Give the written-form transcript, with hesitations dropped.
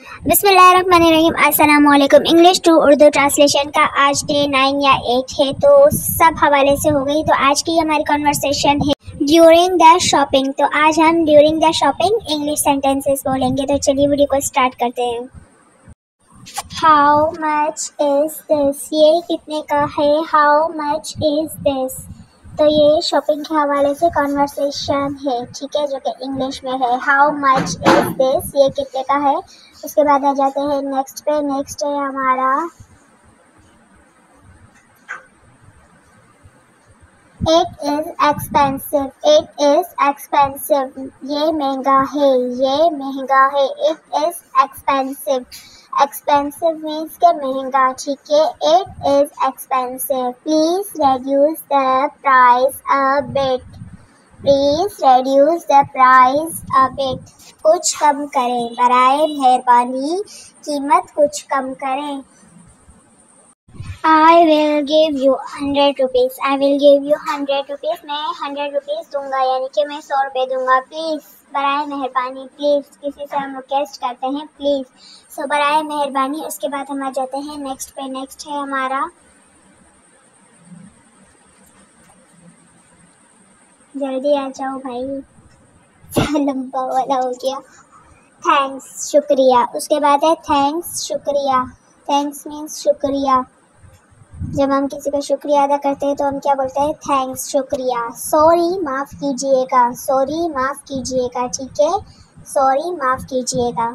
बिस्मिल्लाहिर्रहमानिर्रहीम। अस्सलाम वालेकुम। इंग्लिश टू उर्दू ट्रांसलेशन का आज डे 9 या 8 है, तो सब हवाले से हो गई। तो आज की हमारी कॉन्वर्सेशन है ड्यूरिंग द शॉपिंग। तो आज हम during the shopping English sentences बोलेंगे। तो चलिए वीडियो को स्टार्ट करते हैं। हाउ मच इज दिस, ये कितने का है। हाउ मच इज दिस, तो ये शॉपिंग के हवाले से कॉन्वर्सेशन है, ठीक है, जो कि इंग्लिश में है। हाउ मच इज दिस, ये कितने का है। उसके बाद आ जाते हैं नेक्स्ट पे। नेक्स्ट है हमारा it is expensive. It is expensive, ये महंगा है, ये महंगा है। It is expensive. Expensive means के महंगा, ठीक है। It is expensive. Please reduce the price a bit. Please reduce the price a bit, कुछ कम करें, बराए मेहरबानी कीमत कुछ कम करें। I will give you 100 rupees. I will give you 100 rupees. मैं 100 rupees दूंगा, यानी कि मैं 100 रुपये दूंगा। प्लीज़, बराए मेहरबानी। प्लीज़, किसी से हम रिक्वेस्ट करते हैं, प्लीज़। सो बराए मेहरबानी। उसके बाद हम आ जाते हैं नेक्स्ट पे। नेक्स्ट है हमारा, जल्दी आ जाओ भाई, लंबा वाला हो गया। थैंक्स, शुक्रिया। उसके बाद है थैंक्स, शुक्रिया। थैंक्स मीन्स शुक्रिया। जब हम किसी का शुक्रिया अदा करते हैं तो हम क्या बोलते हैं, थैंक्स, शुक्रिया। सॉरी, माफ़ कीजिएगा। सॉरी, माफ़ कीजिएगा, ठीक है। सॉरी, माफ़ कीजिएगा।